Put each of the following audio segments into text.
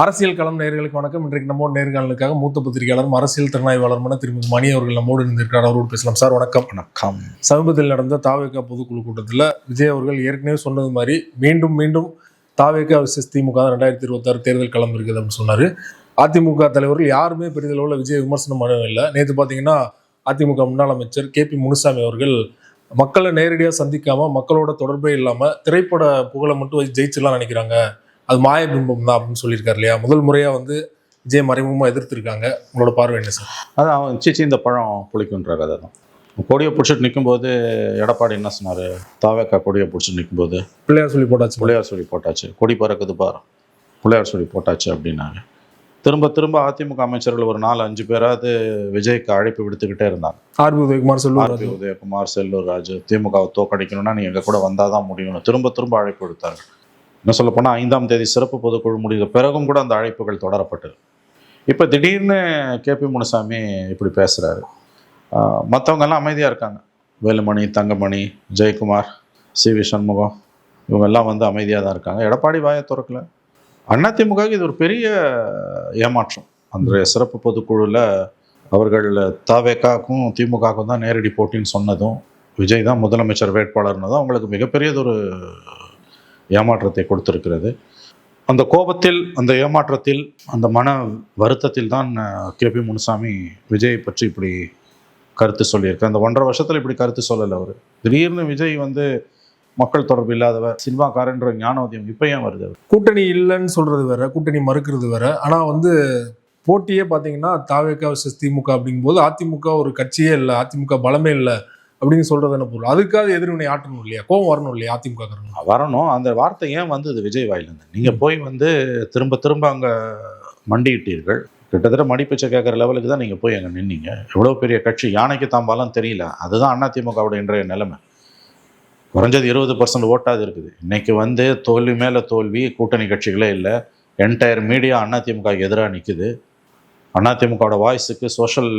அரசியல் களம் நேயர்களுக்கு வணக்கம். இன்றைக்கு நம்மோடு நேர்காணலுக்காக மூத்த பத்திரிகையாளரும் அரசியல் திறனாய்வாளருமான திருமதி மணி அவர்கள் நம்மோடு இருந்திருக்கிறார். அவரோடு பேசலாம். சார் வணக்கம். வணக்கம். சமீபத்தில் நடந்த தாவேகா பொதுக்குழு கூட்டத்தில் விஜய் அவர்கள் ஏற்கனவே சொன்னது மாதிரி மீண்டும் தாவேகா விசஸ் திமுக 2026 தேர்தல் களம் இருக்குது அப்படின்னு சொன்னார். அதிமுக தலைவர்கள் யாருமே பெரிதளவில் விஜய் விமர்சனம் பண்ணவில்லை. நேற்று பார்த்தீங்கன்னா அதிமுக முன்னாள் அமைச்சர் KP முனுசாமி அவர்கள் மக்களை நேரடியாக சந்திக்காம மக்களோட தொடர்பே இல்லாமல் திரைப்பட புகழை மட்டும் ஜெயிச்சிடலாம் நினைக்கிறாங்க, அது மாய பிம்பம் தான் அப்படின்னு சொல்லியிருக்காரு இல்லையா? முதல் முறையாக விஜய் மறைமுகமாக எதிர்த்திருக்காங்க. உங்களோட பார்வை என்ன சார்? அதான் அவன் இந்த பழம் புளிக்குன்றார். அதை தான் கொடியை பிடிச்சிட்டு நிற்கும்போது எடப்பாடி என்ன சொன்னார்? தாவேக்கா கொடியை பிடிச்சிட்டு நிற்கும்போது பிள்ளையார் சொல்லி போட்டாச்சு, கொடி பறக்குது பாரு, பிள்ளையார் சொல்லி போட்டாச்சு அப்படின்னாங்க. திரும்ப அதிமுக அமைச்சர்கள் ஒரு 4-5 பேராவது விஜய்க்கு அழைப்பு விடுத்துக்கிட்டே இருந்தாங்க. RB உதயகுமார், செல்லூர் ராஜு, திமுகவை தோக்கடிக்கணும்னா நீ எங்கள் கூட வந்தால் தான் முடியும், திரும்ப அழைப்பு விடுத்தாங்க. என்ன சொல்ல போனால் 5ஆம் தேதி சிறப்பு பொதுக்குழு முடிந்த பிறகும் கூட அந்த அழைப்புகள் தொடரப்பட்டது. இப்போ திடீர்னு KP முனுசாமி இப்படி பேசுகிறாரு. மற்றவங்கெல்லாம் அமைதியாக இருக்காங்க. வேலுமணி, தங்கமணி, ஜெயக்குமார், CV சண்முகம் இவங்கெல்லாம் அமைதியாக தான் இருக்காங்க. எடப்பாடி வாயை திறக்கல. அதிமுகவுக்கு இது ஒரு பெரிய ஏமாற்றம். அந்த சிறப்பு பொதுக்குழுவில் அவர்கள் தாவேக்காக்கும் திமுகவுக்கும் தான் நேரடி போட்டின்னு சொன்னதும், விஜய் தான் முதலமைச்சர் வேட்பாளர்னதும் அவங்களுக்கு மிகப்பெரியதொரு ஏமாற்றத்தை கொடுத்திருக்கிறது. அந்த கோபத்தில், அந்த ஏமாற்றத்தில், அந்த மன வருத்தத்தில் தான் KP முனுசாமி விஜயை பற்றி இப்படி கருத்து சொல்லியிருக்கார். அந்த 1.5 வருஷத்தில் இப்படி கருத்து சொல்லலை அவர். திடீர்னு விஜய் மக்கள் தொடர்பு இல்லாதவர், சினிமாக்காரன்ற ஞானோதயம் இப்போ ஏன் வருது? கூட்டணி இல்லைன்னு சொல்றது வேற, கூட்டணி மறுக்கிறது வேற. ஆனால் போட்டியே பார்த்தீங்கன்னா தாவேகா விசஸ் திமுக அப்படிங்கும்போது அதிமுக ஒரு கட்சியே இல்லை, அதிமுக பலமே இல்லை அப்படின்னு சொல்றது என்ன பொருள்? அதுக்காக எதிர்வினை ஆற்றணும் இல்லையா? கோவம் வரணும் இல்லையா? அதிமுக வரணும். அந்த வார்த்தை ஏன் வந்தது விஜய் வாயிலிருந்து? நீங்கள் போய் திரும்ப அங்கே மண்டியிட்டீர்கள். கிட்டத்தட்ட மடிப்பிச்சை கேட்குற லெவலுக்கு தான் நீங்கள் போய் அங்கே நின்னீங்க. எவ்வளோ பெரிய கட்சி, யானைக்கு தாம்பாலாம் தெரியல. அதுதான் அதிமுகவோட இன்றைய நிலைமை. குறைஞ்சது 20% ஓட்டாது இருக்குது. இன்னைக்கு தோல்வி மேலே தோல்வி, கூட்டணி கட்சிகளே இல்லை. என்டையர் மீடியா அதிமுகவுக்கு எதிராக நிற்குது. அதிமுகவோட வாய்ஸுக்கு சோஷியல்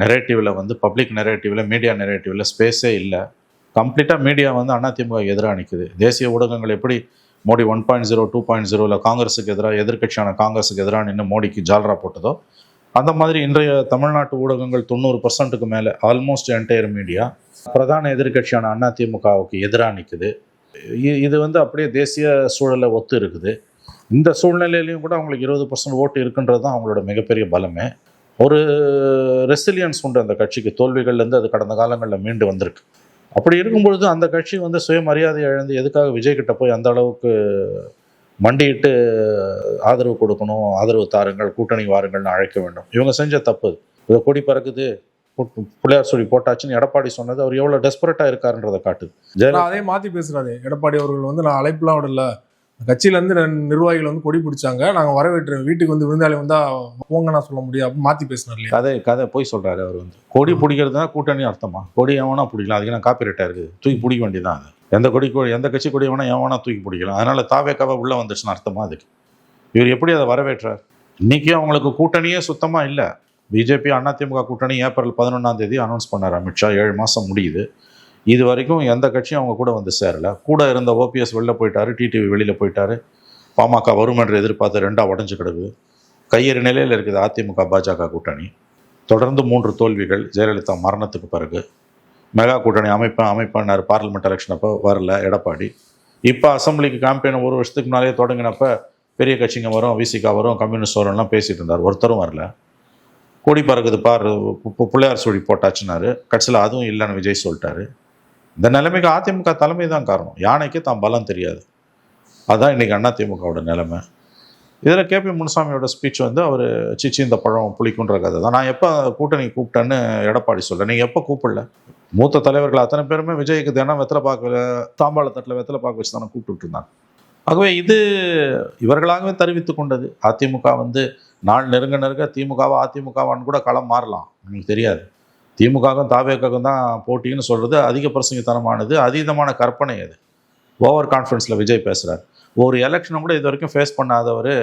நெரேட்டிவில் பப்ளிக் நெரேட்டிவில், மீடியா நெரேட்டிவில் ஸ்பேஸே இல்லை. கம்ப்ளீட்டாக மீடியா அதிமுக எதிராக நிற்குது. தேசிய ஊடகங்கள் எப்படி மோடி 1.0 2.0 காங்கிரஸுக்கு எதிராக, எதிர்கட்சியான காங்கிரஸுக்கு எதிராக நின்று மோடிக்கு ஜால்ரா போட்டதோ, அந்த மாதிரி இன்றைய தமிழ்நாட்டு ஊடகங்கள் 90%க்கு மேலே, ஆல்மோஸ்ட் என்டையர் மீடியா பிரதான எதிர்கட்சியான அதிமுகவுக்கு எதிராக நிற்குது. இது அப்படியே தேசிய சூழலை ஒத்து இருக்குது. இந்த சூழ்நிலையிலையும் கூட அவங்களுக்கு 20% ஓட்டு இருக்குன்றது தான் அவங்களோட மிகப்பெரிய பலமே. ஒரு ரெசிலியன்ஸ் உண்டு அந்த கட்சிக்கு. தோல்விகள்லேருந்து அது கடந்த காலங்களில் மீண்டு வந்திருக்கு. அப்படி இருக்கும்பொழுது அந்த கட்சி சுயமரியாதை இழந்து எதுக்காக விஜய்கிட்ட போய் அந்த அளவுக்கு மண்டியிட்டு ஆதரவு கொடுக்கணும், ஆதரவு தாருங்கள், கூட்டணி வாருங்கள்னு அழைக்க வேண்டும்? இவங்க செஞ்ச தப்பு. இதை கொடி பறக்குது, பிள்ளையார் சொல்லி போட்டாச்சுன்னு எடப்பாடி சொன்னது அவர் எவ்வளோ டெஸ்பரேட்டாக இருக்காருன்றதை காட்டுது. அதே மாற்றி பேசுகிறாரு எடப்பாடி அவர்கள். நான் அழைப்புலாம் விடல, கட்சியிலேருந்து நிர்வாகிகள் கொடி பிடிச்சாங்க, நாங்கள் வரவேற்றேன், வீட்டுக்கு விருந்தாளி போங்க நான் சொல்ல முடியும் அப்படின்னு மாற்றி பேசினார் இல்லையா? கதை போய் சொல்கிறாரு அவர். கொடி பிடிக்கிறதுனா கூட்டணி அர்த்தமா? கொடி எவனா பிடிக்கலாம், அதுக்கு நான் காப்பிரைட்டாக இருக்குது, தூக்கி பிடிக்க வேண்டியதான். அது எந்த கட்சி கொடி வேணா எவனா தூக்கி பிடிக்கலாம். அதனால் தாவேக்காவை உள்ளே வந்துச்சுன்னு அர்த்தமா? அதுக்கு இவர் எப்படி அதை வரவேற்றார்? இன்றைக்கி அவங்களுக்கு கூட்டணியே சுத்தமாக இல்லை. பிஜேபி அதிமுக கூட்டணி ஏப்ரல் 11ஆம் தேதி அனௌன்ஸ் பண்ணார் அமித்ஷா. 7 மாதம் முடியுது. இது வரைக்கும் எந்த கட்சியும் அவங்க கூட சேரலை. கூட இருந்த OPS வெளில போயிட்டாரு, TTV வெளியில் போயிட்டாரு. பாமக வரும் என்று எதிர்பார்த்து 2ஆக உடஞ்சு கிடக்குது. கையெறி நிலையில் இருக்குது அதிமுக பாஜக கூட்டணி. தொடர்ந்து 3 தோல்விகள். ஜெயலலிதா மரணத்துக்கு பிறகு மெகா கூட்டணி அமைப்பானார் பார்லிமெண்ட் எலெக்ஷன் அப்போ, வரல எடப்பாடி. இப்போ அசம்பிளிக்கு கேம்பெயின் 1 வருஷத்துக்கு முன்னாலே தொடங்கினப்ப பெரிய கட்சிங்க வரும், VCK வரும், கம்யூனிஸ்ட் வரும்லாம் பேசிகிட்டு இருந்தார். ஒருத்தரும் வரல. கொடி பறக்குது பாரு, பிள்ளையார் சொல்லி போட்டாச்சுன்னாரு. கட்சியில் அதுவும் இல்லைன்னு விஜய் சொல்லிட்டாரு. இந்த நிலைமைக்கு அதிமுக தலைமை தான் காரணம். யானைக்கு தான் பலம் தெரியாது. அதுதான் இன்றைக்கி அதிமுகவோட நிலைமை. இதில் KP முனுசாமியோட ஸ்பீச் அவர் இந்த பழம் புளிக்குன்ற கதை தான். நான் எப்போ கூட்டணி கூப்பிட்டேன்னு எடப்பாடி சொல்கிறேன். நீங்கள் எப்போ கூப்பிடல? மூத்த தலைவர்கள் அத்தனை பேருமே விஜய்க்கு தினம் வெத்தலை பாக்கு, தாம்பாள தட்டில் வெத்தலை பாக்கு வச்சு தானே கூப்பிட்டு இருந்தாங்க. ஆகவே இது இவர்களாகவே தெரிவித்து கொண்டது. அதிமுக நாள் நெருங்க திமுகவா அதிமுகவான்னு கூட களம் மாறலாம், எனக்கு தெரியாது. திமுகவும் தாவேக்காவும் தான் போட்டின்னு சொல்கிறது அதிக பிரசங்கத்தனமானது, அதீதமான கற்பனை. அது ஓவர் கான்ஃபிடன்ஸில் விஜய் பேசுகிறார். ஒரு எலெக்ஷனை கூட இது வரைக்கும் ஃபேஸ் பண்ணாதவர்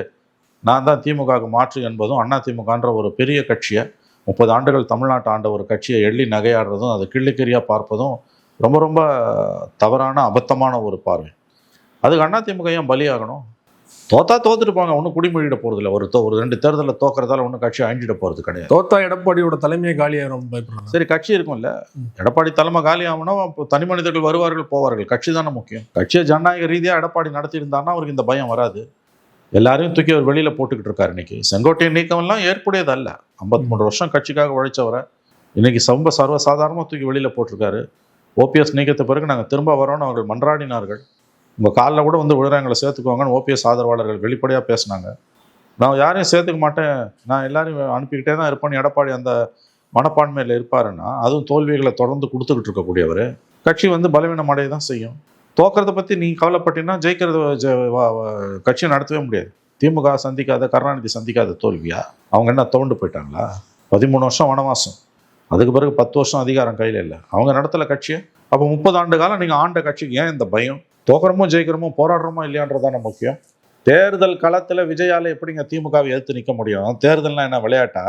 நான் தான் திமுகவுக்கு மாற்று என்பதும், அதிமுகன்ற ஒரு பெரிய கட்சியை 30 ஆண்டுகள் தமிழ்நாட்டு ஆண்ட ஒரு கட்சியை எள்ளி நகையாடுறதும், அதை கிள்ளிக்கரியாக பார்ப்பதும் ரொம்ப ரொம்ப தவறான அபத்தமான ஒரு பார்வை. அதுக்கு அதிமுக ஏன் பலியாகணும்? தோத்தா தோத்துட்டு போங்க, ஒன்றும் குடிமொழியிட போகிறது இல்லை. ஒரு 2 தேர்தலில் தோக்கிறதால ஒன்றும் கட்சி அழிஞ்சிட போகிறது கிடையாது. தோத்தா எடப்பாடியோட தலைமையை காலியாயிரும் பயப்படுறாங்க. சரி, கட்சி இருக்கும்ல. எடப்பாடி தலைமை காலி ஆகுனா தனி மனிதர்கள் வருவார்கள் போவார்கள். கட்சி தானே முக்கியம். கட்சியை ஜனநாயக ரீதியாக எடப்பாடி நடத்தி இருந்தாருன்னா அவருக்கு இந்த பயம் வராது. எல்லாரையும் தூக்கி அவர் வெளியில் போட்டுக்கிட்டு இருக்காரு. இன்னைக்கு செங்கோட்டையன் நீக்கமெல்லாம் ஏற்புடையது அல்ல. 53 வருஷம் கட்சிக்காக உழைச்சவரை இன்னைக்கு சர்வசாதாரணமாக தூக்கி வெளியில் போட்டிருக்காரு. ஓபிஎஸ் நீக்கத்த பிறகு நாங்கள் திரும்ப வரோன்னு அவர்கள் மன்றாடினார்கள். உங்கள் காலில் கூட வந்து விழுறாங்களை சேர்த்துக்குவாங்கன்னு ஓபிஎஸ் ஆதரவாளர்கள் வெளிப்படையாக பேசினாங்க. நான் யாரையும் சேர்த்துக்க மாட்டேன், நான் எல்லாரையும் அனுப்பிக்கிட்டே தான் இருப்பேன்னு எடப்பாடி அந்த மனப்பான்மையில் இருப்பாருன்னா, அதுவும் தோல்விகளை தொடர்ந்து கொடுத்துக்கிட்டு இருக்கக்கூடியவர், கட்சி வந்து பலவீனம் அடைய தான் செய்யும். தோக்கிறத பற்றி நீங்கள் கவலைப்பட்டீங்கன்னா ஜெயிக்கிறது கட்சியை நடத்தவே முடியாது. திமுக சந்திக்காத, கருணாநிதி சந்திக்காத தோல்வியா? அவங்க என்ன தோண்டு போயிட்டாங்களா? 13 வருஷம் வனவாசம், அதுக்கு பிறகு 10 வருஷம் அதிகாரம் கையில் இல்லை, அவங்க நடத்தலை கட்சியை. அப்போ 30 ஆண்டு காலம் நீங்கள் ஆண்ட கட்சிக்கு ஏன் இந்த பயம்? தோக்கிறமோ ஜெயிக்கிறமோ போராடுறோமோ இல்லையான்றதான முக்கியம். தேர்தல் களத்தில் விஜயால எப்படிங்க திமுகவை எதிர்த்து நிற்க முடியும்? தேர்தல்னா என்ன விளையாட்டா?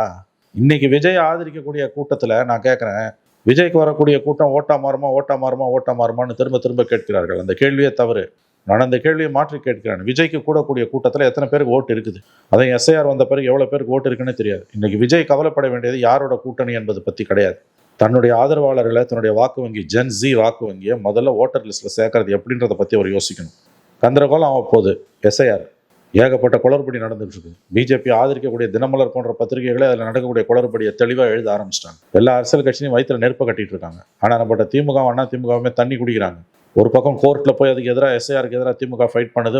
இன்னைக்கு விஜய் ஆதரிக்கக்கூடிய கூட்டத்தில் நான் கேட்குறேன், விஜய்க்கு வரக்கூடிய கூட்டம் ஓட்டா மாறுமான்னு திரும்ப திரும்ப கேட்கிறார்கள். அந்த கேள்வியே தவறு. நான் அந்த கேள்வியை மாற்றி கேட்கிறேன். விஜய்க்கு கூடக்கூடிய கூட்டத்தில் எத்தனை பேருக்கு ஓட்டு இருக்குது? அதை எஸ்ஐஆர் வந்த பிறகு எவ்வளோ பேருக்கு ஓட்டு இருக்குன்னு தெரியாது. இன்னைக்கு விஜய் கவலைப்பட வேண்டியது யாரோட கூட்டணி என்பது பற்றி கிடையாது. தன்னுடைய ஆதரவாளர்களை, தன்னுடைய வாக்கு வங்கி, ஜென் ஜி வாக்கு வங்கியை முதல்ல ஓட்டர் லிஸ்ட்டில் சேர்க்கறது எப்படின்றத பற்றி அவர் யோசிக்கணும். கந்தரகோலம் போகுது எஸ்ஐஆர், ஏகப்பட்ட குளறுபடி நடந்துட்டு இருக்கு. பிஜேபி ஆதரிக்கக்கூடிய தினமலர் போன்ற பத்திரிகைகளே அதில் நடக்கக்கூடிய குளறுபடியை தெளிவாக எழுத ஆரம்பிச்சிட்டாங்க. எல்லா அரசியல் கட்சியும் வயிற்றுல நெருப்பை கட்டிட்டு இருக்காங்க. ஆனால் நம்மகிட்ட திமுக அண்ணா திமுகவுமே தண்ணி குடிக்கிறாங்க. ஒரு பக்கம் கோர்ட்டில் போய் அதுக்கு எதிராக எஸ்ஐஆருக்கு எதிராக திமுக ஃபைட் பண்ணுது,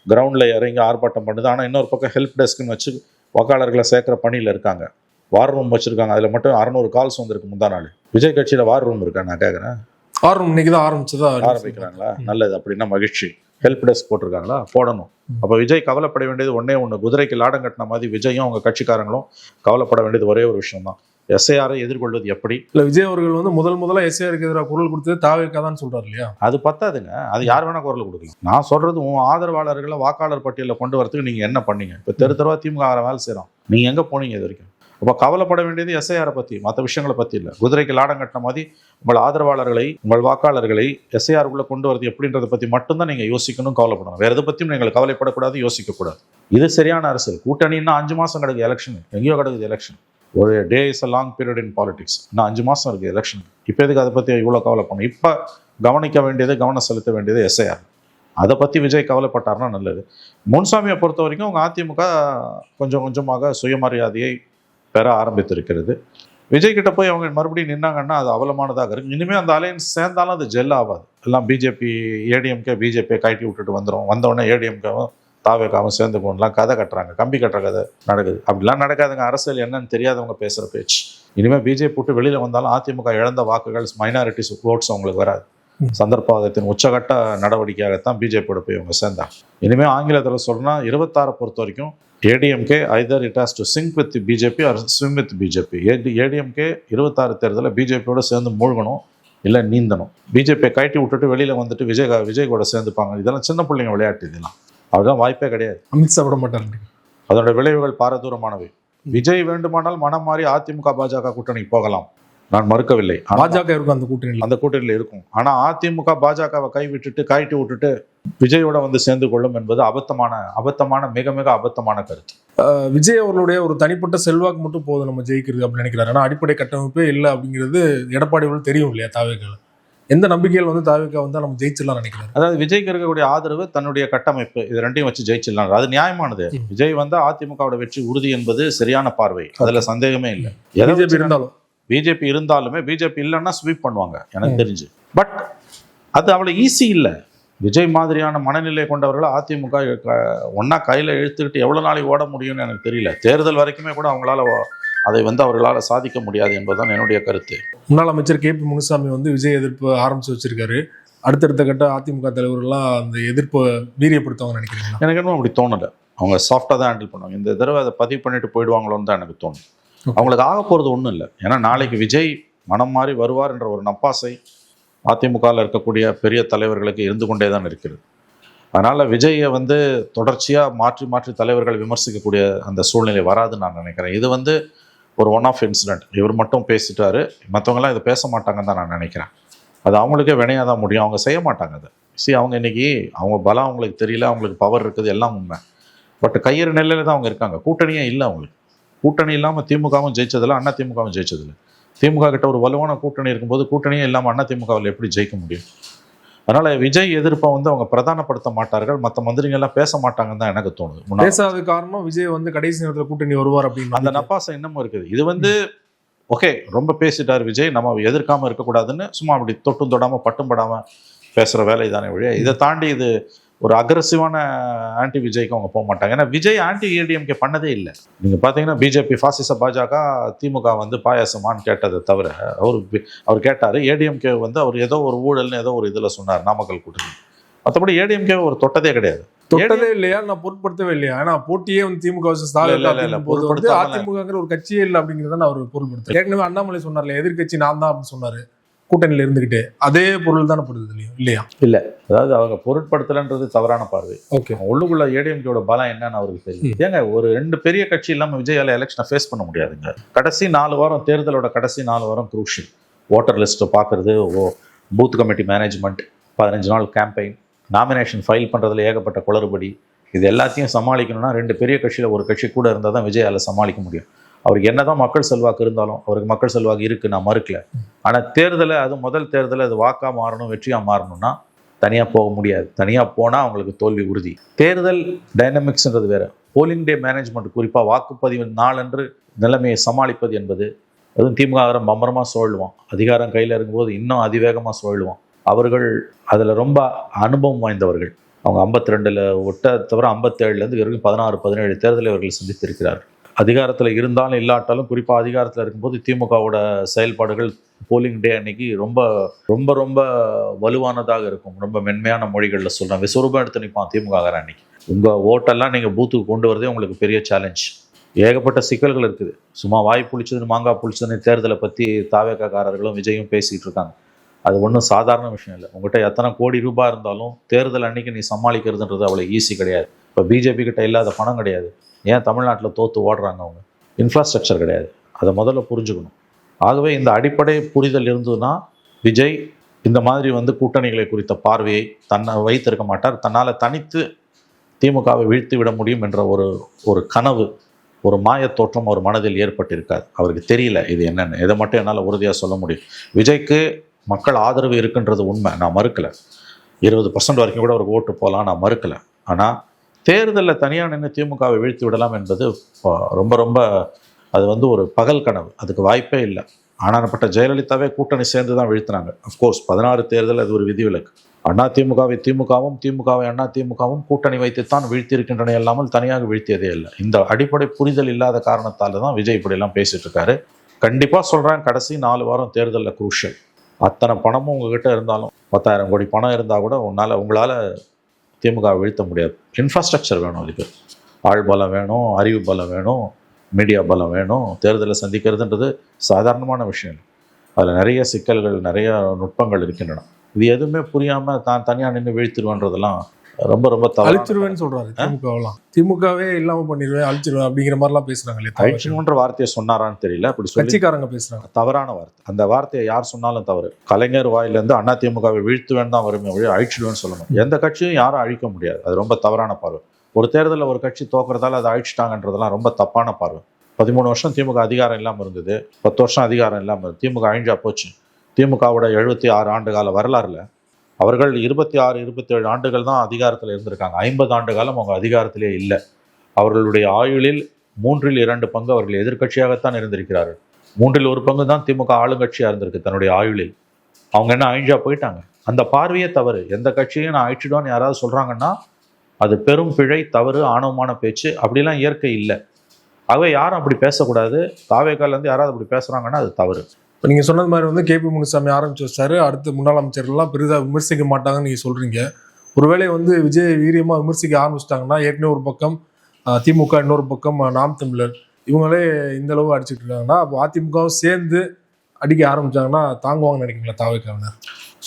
கிரவுண்டில் இறங்கி ஆர்ப்பாட்டம் பண்ணுது. ஆனால் இன்னொரு பக்கம் ஹெல்ப் டெஸ்க்குன்னு வச்சு வாக்காளர்களை சேர்க்குற பணியில் இருக்காங்க. வார் ரூம் வச்சுருக்காங்க. அதில் மட்டும் 600 கால்ஸ் வந்திருக்கு முந்தா நாள். விஜய் கட்சியில் வார் ரூம் இருக்கா? நான் கேட்குறேன். வார் ரூம் இன்னைக்கு தான் ஆரம்பிக்கிறாங்களா? நல்லது. அப்படின்னா மகிழ்ச்சி. ஹெல்ப் டெஸ்க் போட்டிருக்காங்களா? போடணும். அப்போ விஜய் கவலைப்பட வேண்டியது ஒன்று, குதிரைக்கு லாடம் கட்டின மாதிரி விஜயும் அவங்க கட்சிக்காரங்களும் கவலைப்பட வேண்டியது ஒரே ஒரு விஷயம் தான், எஸ்ஐஆரை எதிர்கொள்வது எப்படி. இல்லை, விஜய் அவர்கள் வந்து முதல்ல எஸ்ஐஆருக்கு எதிராக குரல் கொடுத்தது தாவேக்காதான் சொல்றாரு இல்லையா? அது பத்தாதுங்க. அது யார் வேணா குரல் கொடுக்கலாம். நான் சொல்றது, உன் ஆதரவாளர்களை வாக்காளர் பட்டியலில் கொண்டு வரதுக்கு நீங்க என்ன பண்ணீங்க? இப்போ தெருவா திமுக வேலை செய்யறோம், நீங்க எங்க போனீங்க இது வரைக்கும்? அப்போ கவலைப்பட வேண்டியது எஸ்ஐஆரை பற்றி, மற்ற விஷயங்களை பற்றி இல்லை. குதிரைக்கு லாடம் கட்டின மாதிரி உங்கள் ஆதரவாளர்களை, உங்கள் வாக்காளர்களை எஸ்ஐஆருக்குள்ளே கொண்டு வரது எப்படின்றத பற்றி மட்டும்தான் நீங்கள் யோசிக்கணும், கவலைப்படணும். வேறு எதை பற்றியும் நீங்கள் கவலைப்படக்கூடாது, யோசிக்கக்கூடாது. இது சரியான அரசியல். கூட்டணின்னா 5 மாதம் கிடக்குது எலெக்ஷன், எங்கேயோ கிடக்குது எலெக்ஷன். ஒரு day is a long period in politics. இன்னும் 5 மாதம் இருக்குது எலெக்ஷன். இப்போ எதுக்கு அதை பற்றி இவ்வளோ கவலைப்படணும்? இப்போ கவனிக்க வேண்டியது, கவனம் செலுத்த வேண்டியது எஸ்ஐஆர். அதை பற்றி விஜய் கவலைப்பட்டார்னா நல்லது. முன்சாமியை பொறுத்த வரைக்கும் அவங்க அதிமுக கொஞ்சம் கொஞ்சமாக சுயமரியாதையை பெற ஆரம்பித்திருக்கிறது. விஜய் கிட்ட போய் அவங்க மறுபடியும் நின்னாங்கன்னா அது அவலமானதாக இருக்கு. இனிமேல் அந்த அலையன்ஸ் சேர்ந்தாலும் அது ஜெல் ஆகாது. எல்லாம் பிஜேபி, ஏடிஎம்கே பிஜேபியை கட்டி விட்டுட்டு வந்துடும். வந்தவுடனே ஏடிஎம்கேவும் தாவேக்காவும் சேர்ந்து போகலாம் கதை கட்டுறாங்க, கம்பி கட்டுற கதை நடக்குது. அப்படிலாம் நடக்காதுங்க. அரசியல் என்னன்னு தெரியாதவங்க பேசுகிற பேச்சு. இனிமேல் பிஜேபி விட்டு வெளியில் வந்தாலும் அதிமுக இழந்த வாக்குகள், மைனாரிட்டிஸ் ஓட்ஸ் அவங்களுக்கு வராது. சந்தர்ப்பவாதத்தின் உச்சகட்ட நடவடிக்கையாகத்தான் பிஜேபியோட போய் அவங்க சேர்ந்தாங்க. இனிமேல் ஆங்கிலத்தில் சொன்னா 26 பொறுத்த வரைக்கும் ADMK either it has to sink with BJP or swim with BJP. ADMK 26 தேர்தலில் பிஜேபியோட சேர்ந்து மூழ்கணும், இல்லை நீந்தணும். பிஜேபியை கட்டி விட்டுட்டு வெளியில் வந்துட்டு விஜய் கூட சேர்ந்துப்பாங்க. இதெல்லாம் சின்ன பிள்ளைங்க விளையாட்டு. இதெல்லாம் அதுதான் வாய்ப்பே கிடையாது. அமித்ஷா விட மாட்டாங்க. அதோட விளைவுகள் பாரதூரமானவை. விஜய் வேண்டுமானால் மனம் மாறி அதிமுக பாஜக கூட்டணிக்கு போகலாம், நான் மறுக்கவில்லை. பாஜக இருக்கும் அந்த கூட்டணியில் இருக்கும். ஆனால் அதிமுக பாஜகவை கைட்டி விட்டுட்டு விஜயோட வந்து சேர்ந்து கொள்ளும் என்பது அபத்தமான மிக மிக அபத்தமான கருத்து. விஜய் அவர்களுடைய ஒரு தனிப்பட்ட செல்வாக்கு மட்டும் போதும் நம்ம ஜெயிக்கிறது அப்படின்னு நினைக்கிறாரு. ஆனால் அடிப்படை கட்டமைப்பே இல்லை அப்படிங்கிறது எடப்பாடி அவர்கள் தெரியும் இல்லையா? தாவேக்கால எந்த நம்பிக்கையில் வந்து தாவேக்கா வந்து நம்ம ஜெயிச்சிடலாம் நினைக்கிறாரு. அதாவது விஜய்க்கு இருக்கக்கூடிய ஆதரவு, தன்னுடைய கட்டமைப்பு, இது ரெண்டையும் வச்சு ஜெயிச்சிடலாம். அது நியாயமானது. விஜய் வந்து அதிமுகவோட வெற்றி உறுதி என்பது சரியான பார்வை, அதுல சந்தேகமே இல்லை. பிஜேபி இருந்தாலுமே பிஜேபி இல்லைன்னா ஸ்வீப் பண்ணுவாங்க எனக்கு தெரிஞ்சு. பட் அது அவ்வளோ ஈஸி இல்லை. விஜய் மாதிரியான மனநிலை கொண்டவர்களை அதிமுக ஒன்றா கையில் இழுத்துக்கிட்டு எவ்வளோ நாளைக்கு ஓட முடியும்னு எனக்கு தெரியல. தேர்தல் வரைக்குமே கூட அவங்களால அதை வந்து அவர்களால் சாதிக்க முடியாது என்பதுதான் என்னுடைய கருத்து. முன்னாள் அமைச்சர் KP முனுசாமி வந்து விஜய் எதிர்ப்பு ஆரம்பித்து வச்சிருக்காரு. அடுத்தடுத்த கட்ட அதிமுக தலைவர்கள்லாம் அந்த எதிர்ப்பை வீரியப்படுத்துவாங்க நினைக்கிறீங்களா? எனக்கு இன்னும் அப்படி தோணலை. அவங்க சாஃப்டாக தான் ஹேண்டில் பண்ணுவாங்க. இந்த தடவை அதை பதிவு பண்ணிட்டு போயிடுவாங்களோன்னு தான் எனக்கு தோணும். அவங்களுக்கு ஆக போகிறது ஒன்றும் இல்லை. ஏன்னா நாளைக்கு விஜய் மனம் மாறி வருவார் என்ற ஒரு நப்பாசை அதிமுகவில் இருக்கக்கூடிய பெரிய தலைவர்களுக்கு இருந்து கொண்டே தான் இருக்கிறது. அதனால் விஜயை வந்து தொடர்ச்சியாக மாற்றி தலைவர்கள் விமர்சிக்கக்கூடிய அந்த சூழ்நிலை வராதுன்னு நான் நினைக்கிறேன். இது வந்து ஒரு ஒன் ஆஃப் இன்சிடென்ட். இவர் மட்டும் பேசிட்டாரு, மற்றவங்களாம் இதை பேச மாட்டாங்கன்னு தான் நான் நினைக்கிறேன். அது அவங்களுக்கே வினையாக தான் முடியும். அவங்க செய்ய மாட்டாங்க அதை. அவங்க இன்னைக்கு அவங்க பலம் அவங்களுக்கு தெரியல, அவங்களுக்கு பவர் இருக்குது, எல்லாம் உண்மை. பட் கையறு நிலையில தான் அவங்க இருக்காங்க. கூட்டணியே இல்லை அவங்களுக்கு. கூட்டணி இல்லாமல் திமுகவும் ஜெயிச்சதில்லை, அண்ணா திமுகவும் ஜெயிச்சதில்லை. திமுக கிட்ட ஒரு வலுவான கூட்டணி இருக்கும்போது கூட்டணியே இல்லாமல் அண்ணா திமுகவில் எப்படி ஜெயிக்க முடியும்? அதனால விஜய் எதிர்ப்பை வந்து அவங்க பிரதானப்படுத்த மாட்டார்கள், மற்ற மந்திரிகள் எல்லாம் பேச மாட்டாங்கன்னு தான் எனக்கு தோணுது. பேசாத காரணம் விஜய் வந்து கடைசி நேரத்தில் கூட்டணி வருவார் அப்படின்னு அந்த நப்பாசம் இன்னமும் இருக்குது. இது வந்து ஓகே, ரொம்ப பேசிட்டார் விஜய், நம்ம எதிர்க்காம இருக்கக்கூடாதுன்னு சும்மா அப்படி தொட்டும் தொடாம பட்டும் படாம பேசுற வேலை தானே வழியா. இதை தாண்டி இது ஒரு அக்ரெசிவான ஆன்டி விஜய்க்கு அவங்க போக மாட்டாங்க. ஏன்னா விஜய் ஆன்டி ஏடிஎம்கே பண்ணதே இல்லை. நீங்க பாத்தீங்கன்னா பிஜேபி பாசிச பாஜக திமுக வந்து பாயாசமான்னு கேட்டதை தவிர அவர் கேட்டாரு. ஏடிஎம்கே வந்து அவர் ஏதோ ஒரு ஊழல்னு ஏதோ ஒரு இதுல சொன்னார் நாமக்கல் கூட்டணி. மற்றபடி ஏடிஎம்கே ஒரு தொட்டதே கிடையாது. தொட்டதே இல்லையா? நான் பொருட்படுத்தவே இல்லையா? ஆனா போட்டியே வந்து திமுக அதிமுக ஒரு கட்சியே இல்லை அப்படிங்கிறத அவர் பொருட்படுத்த. ஏற்கனவே அண்ணாமலை சொன்னார்ல, எதிர்கட்சி நான் தான் அப்படின்னு சொன்னாரு கூட்டணியில இருந்துகிட்டு. அதே பொருள் தானே படுது இல்லையா? இல்ல, அதாவது அவங்க பொருட்படுத்தலன்றது தவறான பார்வை. ஓகே, உள்ளுக்குள்ள ஏடிஎம்கேயோட பலம் என்னன்னு அவருக்கு தெரியும். ஏங்க ஒரு 2 பெரிய கட்சி இல்லாம விஜயால எலெக்ஷனை ஃபேஸ் பண்ண முடியாதுங்க. கடைசி 4 வாரம், தேர்தலோட கடைசி 4 வாரம் குரூஷியல். ஓட்டர் லிஸ்ட்டை பார்க்கறது, பூத் கமிட்டி மேனேஜ்மெண்ட், 15 நாள் கேம்பெயின், நாமினேஷன் ஃபைல் பண்ணுறதுல ஏகப்பட்ட குளறுபடி. இது எல்லாத்தையும் சமாளிக்கணும்னா 2 பெரிய கட்சியில் ஒரு கட்சி கூட இருந்தால் தான் விஜயால சமாளிக்க முடியும். அவருக்கு என்னதான் மக்கள் செல்வாக்கு இருந்தாலும், அவருக்கு மக்கள் செல்வாக்கு இருக்குது, நான் மறுக்கல. ஆனால் தேர்தலை, அது முதல் தேர்தலை அது வாக்காக மாறணும், வெற்றியாக மாறணும்னா தனியாக போக முடியாது. தனியாக போனால் அவங்களுக்கு தோல்வி உறுதி. தேர்தல் டைனமிக்ஸ்ன்றது வேறு. போலிங் டே மேனேஜ்மெண்ட், குறிப்பாக வாக்குப்பதிவு நாளன்று நிலைமையை சமாளிப்பது என்பது, அதுவும் திமுக பம்பரமாக சுழலுவான். அதிகாரம் கையில் இருக்கும்போது இன்னும் அதிவேகமாக சுழலுவான். அவர்கள் அதில் ரொம்ப அனுபவம் வாய்ந்தவர்கள். அவங்க 52 ஒட்ட தவிர 57லேருந்து வரைக்கும் 16-17 தேர்தலை அவர்கள் சந்தித்திருக்கிறார்கள். அதிகாரத்தில் இருந்தாலும் இல்லாட்டாலும், குறிப்பாக அதிகாரத்தில் இருக்கும்போது திமுகவோட செயல்பாடுகள் போலிங் டே அன்னைக்கு ரொம்ப ரொம்ப ரொம்ப வலுவானதாக இருக்கும். ரொம்ப மென்மையான மொழிகளில் சொல்கிறேன், விஸ்வரூபம் எடுத்து நிற்பான் திமுக அன்னைக்கு. உங்கள் ஓட்டெல்லாம் நீங்கள் பூத்துக்கு கொண்டு வரதே உங்களுக்கு பெரிய சேலஞ்ச். ஏகப்பட்ட சிக்கல்கள் இருக்குது. சும்மா வாய் புளிச்சதுன்னு மாங்காய் புளிச்சதுன்னு தேர்தலை பற்றி தாவேக்காரர்களும் விஜயும் பேசிகிட்டு இருக்காங்க. அது ஒன்றும் சாதாரண விஷயம் இல்லை. உங்கள்கிட்ட எத்தனை கோடி ரூபாய் இருந்தாலும் தேர்தல் அன்னைக்கு நீ சமாளிக்கிறதுன்றது அவ்வளோ ஈஸி கிடையாது. இப்போ பிஜேபி கிட்ட இல்லாத பணம் கிடையாது. ஏன் தமிழ்நாட்டில் தோற்று ஓடுறாங்க? அவங்க இன்ஃப்ராஸ்ட்ரக்சர் கிடையாது. அதை முதல்ல புரிஞ்சுக்கணும். ஆகவே இந்த அடிப்படை புரிதல் இருந்ததுன்னா விஜய் இந்த மாதிரி வந்து கூட்டணிகளை குறித்த பார்வையை தன்னை வைத்திருக்க மாட்டார். தன்னால் தனித்து திமுகவை வீழ்த்தி விட முடியும் என்ற ஒரு கனவு, ஒரு மாயத் தோற்றம் அவர் மனதில் ஏற்பட்டிருக்காது. அவருக்கு தெரியல இது என்னென்னு. இதை மட்டும் என்னால் உறுதியாக சொல்ல முடியும். விஜய்க்கு மக்கள் ஆதரவு இருக்குன்றது உண்மை, நான் மறுக்கலை. 20% வரைக்கும் கூட அவருக்கு ஓட்டு போகலாம், நான் மறுக்கலை. ஆனால் தேர்தலில் தனியாக நின்று திமுகவை வீழ்த்தி விடலாம் என்பது ரொம்ப ரொம்ப அது வந்து ஒரு பகல் கனவு. அதுக்கு வாய்ப்பே இல்லை. ஆனானப்பட்ட ஜெயலலிதாவே கூட்டணி சேர்ந்து தான் வீழ்த்தினாங்க. அஃப்கோர்ஸ் 16 தேர்தல் அது ஒரு விதிவிலக்கு. அண்ணா திமுகவை திமுகவும் அண்ணா திமுகவும் கூட்டணி வைத்துத்தான் வீழ்த்தியிருக்கின்றன, இல்லாமல் தனியாக வீழ்த்தியதே இல்லை. இந்த அடிப்படை புரிதல் இல்லாத காரணத்தால் தான் விஜய் இப்படியெல்லாம் பேசிட்டு இருக்காரு. கண்டிப்பாக சொல்கிறேன், கடைசி 4 வாரம் தேர்தலில் குரூஷியல். அத்தனை பணமும் உங்ககிட்ட இருந்தாலும், 10,000 கோடி பணம் இருந்தால் கூட உங்களால் திமுக வீழ்த்த முடியாது. இன்ஃப்ராஸ்ட்ரக்சர் வேணும், அதுக்கு ஆள் பலம் வேணும், அறிவு பலம் வேணும், மீடியா பலம் வேணும். தேர்தலை சந்திக்கிறதுன்றது சாதாரணமான விஷயம். அதில் நிறைய சிக்கல்கள், நிறைய நுட்பங்கள் இருக்கின்றன. இது எதுவுமே புரியாமல் தான் தனியாக நின்று வீழ்த்திடுவேன்றதெல்லாம் ரொம்ப ரொம்ப அழிச்சிருவேன்னு சொல்றாரு. திமுகவே இல்லாம பண்ணிடுவேன், அழிச்சிருவேன் அப்படிங்கிற மாதிரிலாம் பேசுறாங்க. அழிச்சிடுன்ற வார்த்தையை சொன்னாரான்னு தெரியல, அப்படி கட்சிக்காரங்க பேசுறாங்க. தவறான வார்த்தை. அந்த வார்த்தையை யார் சொன்னாலும் தவறு. கலைஞர் வாயிலிருந்து அண்ணா திமுகவை வீழ்த்துவேன் தான் வருமே வழி, அழிச்சிடுவேன்னு சொல்லணும். எந்த கட்சியும் யாரும் அழிக்க முடியாது. அது ரொம்ப தவறான பார்வை. ஒரு தேர்தலில் ஒரு கட்சி தோக்குறதால அதை அழிச்சிட்டாங்கன்றதெல்லாம் ரொம்ப தப்பான பார்வை. 13 வருஷம் திமுக அதிகாரம் இல்லாமல் இருந்தது, 10 வருஷம் அதிகாரம் இல்லாமல் இருந்தது. திமுக அழிஞ்சா போச்சு. திமுகவோட 76 ஆண்டு கால வரலாறுல அவர்கள் 26-27 ஆண்டுகள் தான் அதிகாரத்தில் இருந்திருக்காங்க. 50 ஆண்டு காலம் அவங்க அதிகாரத்திலே இல்லை. அவர்களுடைய ஆயுளில் 3/2 பங்கு அவர்கள் எதிர்கட்சியாகத்தான் இருந்திருக்கிறார்கள். 3/1 பங்கு தான் திமுக ஆளுங்கட்சியாக இருந்திருக்கு தன்னுடைய ஆயுளில். அவங்க என்ன அழிஞ்சா போயிட்டாங்க? அந்த பார்வையே தவறு. எந்த கட்சியையும் நான் அழிச்சிடுவான்னு யாராவது சொல்கிறாங்கன்னா அது பெரும் பிழை, தவறு, ஆணவமான பேச்சு. அப்படிலாம் இயற்கை இல்லை. ஆகவே யாரும் அப்படி பேசக்கூடாது. தாவேக்காலேருந்து யாராவது அப்படி பேசுகிறாங்கன்னா அது தவறு. இப்போ நீங்கள் சொன்னது மாதிரி வந்து KP முனுசாமி ஆரம்பிச்சு வச்சாரு. அடுத்து முன்னாள் அமைச்சர்கள்லாம் பெரிதாக விமர்சிக்க மாட்டாங்கன்னு நீங்கள் சொல்கிறீங்க. ஒருவேளை வந்து விஜய் வீரியமாக விமர்சிக்க ஆரம்பிச்சிட்டாங்கன்னா, ஏற்கனவே ஒரு பக்கம் திமுக, இன்னொரு பக்கம் நாம் தமிழர், இவங்களே இந்த அளவு அடிச்சுட்டு இருக்காங்கன்னா, அப்போ அதிமுகவும் சேர்ந்து அடிக்க ஆரம்பிச்சாங்கன்னா தாங்குவாங்கன்னு நினைக்கிறீங்களா? தாவேக்காவினர்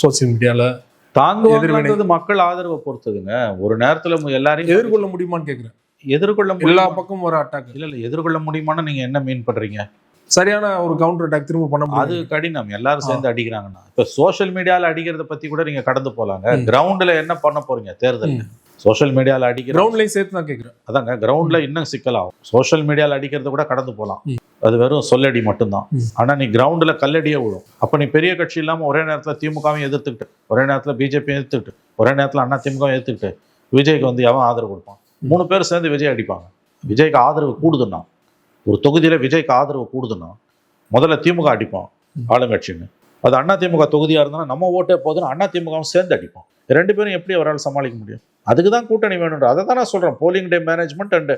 சோசியல் மீடியாவில் தாங்குவாங்க. மக்கள் ஆதரவை பொறுத்ததுங்க. ஒரு நேரத்தில் எல்லாரையும் எதிர்கொள்ள முடியுமான்னு கேட்குறேன். எதிர்கொள்ள எல்லா பக்கமும் ஒரு அட்டாக் இல்லை எதிர்கொள்ள முடியுமான்னு நீங்கள் என்ன மீன் பண்ணுறீங்க? சரியான ஒரு கவுண்டர் அட்டாக் திரும்ப பண்ண முடியும். அது கடினம். எல்லாரும் சேர்ந்து அடிக்கிறாங்கன்னா இப்போ சோஷியல் மீடியாவில் அடிக்கிறத பற்றி கூட நீங்கள் கடந்து போகலாங்க. கிரவுண்டில் என்ன பண்ண போறீங்க தேர்தல்? சோஷியல் மீடியாவில் அடிக்கிற கிரவுண்ட்லையும் சேர்த்து தான் கேட்குறேன். அதாங்க கிரவுண்டில் இன்னும் சிக்கலாகும். சோஷியல் மீடியாவில் அடிக்கிறது கூட கடந்து போகலாம், அது வெறும் சொல்லடி மட்டும்தான். ஆனால் நீ கிரவுண்டில் கல்லடியே விழும். அப்போ நீ பெரிய கட்சி இல்லாமல் ஒரே நேரத்தில் திமுகவும் எதிர்த்துக்கிட்டு, ஒரே நேரத்தில் பிஜேபியும் எதிர்த்துக்கிட்டு, ஒரே நேரத்தில் அண்ணா திமுகவும் எதிர்த்துக்கிட்டு விஜய்க்கு வந்து எவன் ஆதரவு கொடுப்பான்? 3 பேர் சேர்ந்து விஜய் அடிப்பாங்க. விஜய்க்கு ஆதரவு கூடுதுன்னா, ஒரு தொகுதியில் விஜய்க்கு ஆதரவு கூடுதுன்னா முதல்ல திமுக அடிப்போம் ஆளுங்கட்சின்னு. அது அண்ணா திமுக தொகுதியாக இருந்தாலும் நம்ம ஓட்டே போதுன்னு அண்ணா திமுகவும் சேர்ந்து அடிப்போம். 2 பேரும் எப்படி அவரால் சமாளிக்க முடியும்? அதுக்கு தான் கூட்டணி வேணுன்ற. அதை தான் நான் சொல்கிறேன். Polling day management and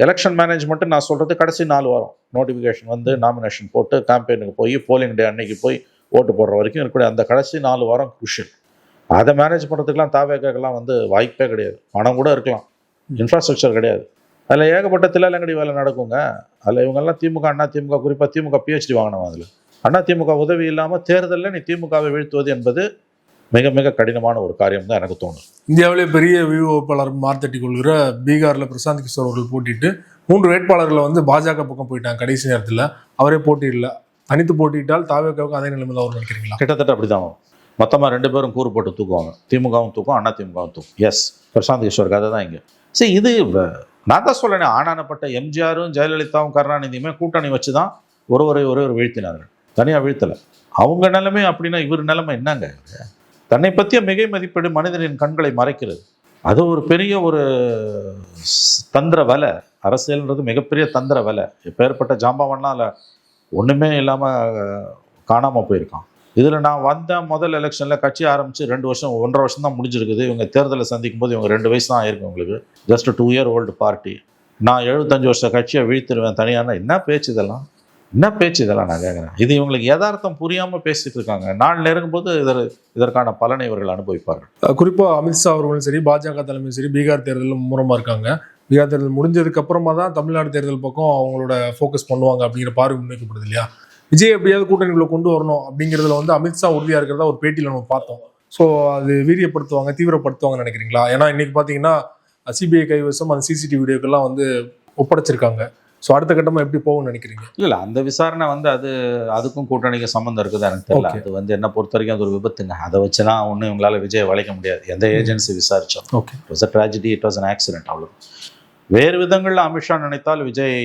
election management நான் சொல்கிறது கடைசி 4 வாரம் நோட்டிஃபிகேஷன் வந்து நாமினேஷன் போட்டு கேம்பெயினுக்கு போய் போலிங் டே அன்னைக்கு போய் ஓட்டு போடுற வரைக்கும் இருக்கக்கூடிய அந்த கடைசி 4 வாரம் குருஷியல். அதை மேனேஜ் பண்ணுறதுக்கெலாம் தாவேக்காக்கெல்லாம் வந்து வாய்ப்பே கிடையாது. பணம் கூட இருக்கலாம், இன்ஃப்ராஸ்ட்ரக்சர் கிடையாது. அதில் ஏகப்பட்ட தில்லாலங்கடி வேலை நடக்குங்க. அதில் இவங்கெல்லாம் திமுக, அண்ணா திமுக, குறிப்பாக திமுக PhD வாங்கினோம். அதில் அண்ணா திமுக உதவி இல்லாமல் தேர்தலில் நீ திமுகவை வீழ்த்துவது என்பது மிக மிக கடினமான ஒரு காரியம் தான் எனக்கு தோணும். இந்தியாவிலே பெரிய வியூகப்பாளர் மார்த்தட்டி கொள்கிற பீகாரில் பிரசாந்த் கிஷோர் அவர்கள் போட்டிட்டு 3 வேட்பாளர்களை வந்து பாஜக பக்கம் போயிட்டாங்க. கடைசி நேரத்தில் அவரே போட்டியிடல. தனித்து போட்டியிட்டால் தாவேக்காவுக்கு அதே நிலைமையில் அவர் நினைக்கிறீங்களா? கிட்டத்தட்ட அப்படி தான் வரும். மொத்தமாக 2 பேரும் கூறு போட்டு தூக்குவாங்க. திமுகவும் தூக்கும், அண்ணா திமுகவும் தூக்கும். எஸ், பிரசாந்த் கிஷோர் கதை தான் இங்கே. சரி, இது நான் தான் சொல்லேன். ஆனானப்பட்ட எம்ஜிஆரும் ஜெயலலிதாவும் கருணாநிதியுமே கூட்டணி வச்சு தான் ஒரு வீழ்த்தினார்கள். தனியாக வீழ்த்தலை. அவங்க நிலைமை அப்படின்னா இவர் நிலைமை என்னங்க? தன்னை பற்றிய மிகை மதிப்பீடு மனிதனின் கண்களை மறைக்கிறது. அது ஒரு பெரிய ஒரு தந்திர வேலை. அரசியல்ன்றது மிகப்பெரிய தந்திர வேலை. எப்பேற்பட்ட ஜாம்பவான்லாம் அதில் ஒன்றுமே இல்லாமல் காணாமல் போயிருக்கான். இதில் நான் வந்த முதல் எலெக்ஷனில் கட்சி ஆரம்பித்து 2 வருஷம் 1.5 வருஷம் தான் முடிஞ்சிருக்குது. இவங்க தேர்தலை சந்திக்கும் போது இவங்க 2 வயசு தான் ஆயிருக்கு உங்களுக்கு. Just 2 year old party. நான் 75 வருஷ கட்சியை வீழ்த்திடுவேன் தனியான. என்ன பேச்சு இதெல்லாம்? நான் கேட்குறேன். இது இவங்களுக்கு யதார்த்தம் புரியாமல் பேசிட்டு இருக்காங்க. நாள் நெருங்கும் போது இதற்கான பலனை இவர்கள் அனுபவிப்பார்கள். குறிப்பாக அமித்ஷா அவர்களும் சரி, பாஜக தலைமையும் சரி, பீகார் தேர்தலில் மும்முரமாக இருக்காங்க. பீகார் தேர்தல் முடிஞ்சதுக்கு அப்புறமா தான் தமிழ்நாடு தேர்தல் பக்கம் அவங்களோட ஃபோக்கஸ் பண்ணுவாங்க அப்படிங்கிற பார்வை முன்வைக்கப்படுது இல்லையா? விஜய் எப்படியாவது கூட்டணிக்குள்ள கொண்டு வரணும் அப்படிங்கிறதுல வந்து அமித்ஷா உறுதியாக இருக்கிறதா ஒரு பேட்டியில் நம்ம பார்த்தோம். ஸோ அது வீரியப்படுத்துவாங்க, தீவிரப்படுத்துவாங்கன்னு நினைக்கிறீங்களா? ஏன்னா இன்னைக்கு பார்த்தீங்கன்னா சிபிஐ கைவசம் அந்த சிசிடிவி வீடியோக்கெல்லாம் வந்து ஒப்படைச்சிருக்காங்க. ஸோ அடுத்த கட்டமாக எப்படி போகும்னு நினைக்கிறீங்க? இல்லை, அந்த விசாரணை வந்து அதுக்கும் கூட்டணிக்கு சம்மந்தம் இருக்குது எனக்கு தெரியல. அது வந்து என்ன பொறுத்த வரைக்கும் அது ஒரு விபத்துங்க. அதை வச்சுலாம் ஒன்றும் இவங்களால விஜய் வளைக்க முடியாது. எந்த ஏஜென்சி விசாரிச்சோம். Okay, it was a tragedy, it was an accident. அவ்வளோ. வேறு விதங்களில் அமித்ஷா நினைத்தால் விஜய்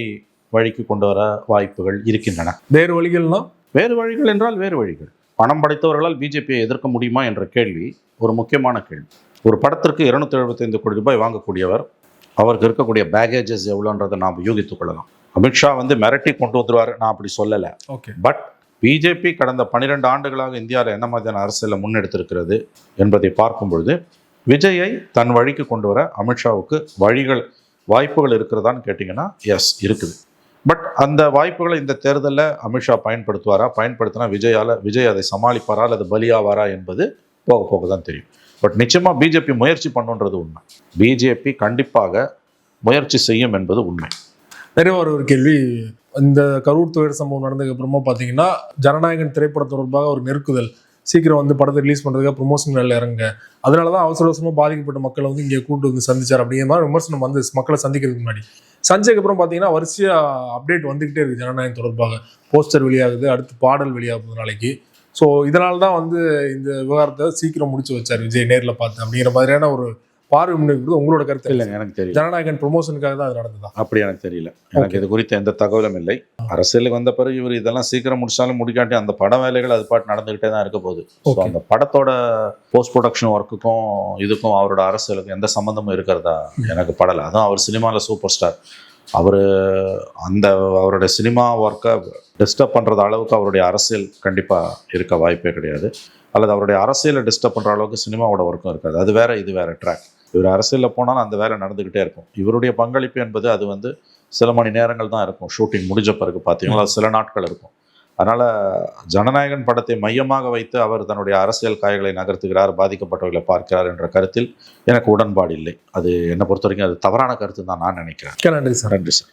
வழிக்கு கொண்டு வர வாய்ப்புகள் இருக்கின்றன. வேறு வழிகள்னா? வேறு வழிகள் என்றால் வேறு வழிகள். பணம் படைத்தவர்களால் பிஜேபியை எதிர்க்க முடியுமா என்ற கேள்வி ஒரு முக்கியமான கேள்வி. ஒரு படத்திற்கு 275 கோடி ரூபாய் வாங்கக்கூடியவர், அவருக்கு இருக்கக்கூடிய பேகேஜஸ் எவ்வளோன்றதை நாம் யூகித்துக் கொள்ளலாம். அமித்ஷா வந்து மிரட்டி கொண்டு வந்துருவார், நான் அப்படி சொல்லலை. ஓகே. பட் பிஜேபி கடந்த 12 ஆண்டுகளாக இந்தியாவில் என்ன மாதிரியான அரசியலில் முன்னெடுத்திருக்கிறது என்பதை பார்க்கும் பொழுது விஜயை தன் வழிக்கு கொண்டு வர அமித்ஷாவுக்கு வாய்ப்புகள் இருக்கிறதான்னு கேட்டிங்கன்னா எஸ், இருக்குது. பட் அந்த வாய்ப்புகளை இந்த தேர்தலில் அமித்ஷா பயன்படுத்துவாரா, பயன்படுத்தினா விஜய் அதை சமாளிப்பாரா அல்லது பலியாவாரா என்பது போக போக தான் தெரியும். பட் நிச்சயமாக பிஜேபி முயற்சி பண்ணுன்றது உண்மை. பிஜேபி கண்டிப்பாக முயற்சி செய்யும் என்பது உண்மை. நிறைய ஒரு கேள்வி, இந்த கரூர் துயர சம்பவம் நடந்ததுக்கு அப்புறமா பார்த்தீங்கன்னா ஜனநாயகன் திரைப்படம் தொடர்பாக ஒரு நெருக்குதல், சீக்கிரம் வந்து படத்தை ரிலீஸ் பண்ணுறதுக்காக ப்ரொமோஷன் வேலை இறங்க, அதனால தான் அவசரமாக பாதிக்கப்பட்ட மக்களை வந்து இங்கே கூட்டு வந்து சந்திச்சார் அப்படிங்கிற மாதிரி விமர்சனம் வந்து மக்களை சந்திக்கிறதுக்கு முன்னாடி. சஞ்சய்க்கு அப்புறம் பார்த்தீங்கன்னா வரிசையாக அப்டேட் வந்துக்கிட்டே இருக்குது ஜனநாயகம் தொடர்பாக. போஸ்டர் வெளியாகுது, அடுத்து பாடல் வெளியாகுது நாளைக்கு. ஸோ இதனால தான் வந்து இந்த விவகாரத்தை சீக்கிரம் முடிச்சு வச்சார் விஜய் நேரில் பார்த்து அப்படிங்கிற மாதிரியான ஒரு பார்வை முன்வைக்கிறது. உங்களோட கருத்து? இல்லைங்க, எனக்கு தெரியல. ஜனநாயகன் ப்ரொமோஷனுக்காக தான் அது நடந்ததா? அப்படி எனக்கு தெரியல. எனக்கு இது குறித்த எந்த தகவலும் இல்லை. அரசியலுக்கு வந்த பிறகு இவர் இதெல்லாம் சீக்கிரம் முடிச்சாலும் முடிக்காட்டி அந்த பட வேலைகள் அது பாட்டு நடந்துகிட்டே தான் இருக்க போகுது. ஸோ அந்த படத்தோட போஸ்ட் ப்ரொடக்ஷன் ஒர்க்குக்கும் இதுக்கும் அவரோட அரசியலுக்கும் எந்த சம்மந்தமும் இருக்கிறதா எனக்கு படலை. அதுவும் அவர் சினிமாவில் சூப்பர் ஸ்டார். அவருடைய சினிமா ஒர்க்கை டிஸ்டர்ப் பண்ணுறது அளவுக்கு அவருடைய அரசியல் கண்டிப்பாக இருக்க வாய்ப்பே கிடையாது. அல்லது அவருடைய அரசியலை டிஸ்டர்ப் பண்ணுற அளவுக்கு சினிமாவோட ஒர்க்கும் இருக்காது. அது வேற, இது வேற ட்ராக். இவர் அரசியலில் போனாலும் அந்த வேலை நடந்துக்கிட்டே இருக்கும். இவருடைய பங்களிப்பு என்பது அது வந்து சில மணி நேரங்கள் தான் இருக்கும். ஷூட்டிங் முடிஞ்ச பிறகு பார்த்தீங்கன்னா சில நாட்கள் இருக்கும். அதனால் ஜனநாயகன் படத்தை மையமாக வைத்து அவர் தன்னுடைய அரசியல் காய்களை நகர்த்துகிறார், பாதிக்கப்பட்டவர்களை பார்க்கிறார் என்ற கருத்தில் எனக்கு உடன்பாடு இல்லை. அது என்னை பொறுத்த வரைக்கும் அது தவறான கருத்து தான் நான் நினைக்கிறேன். நன்றி சார். நன்றி சார்.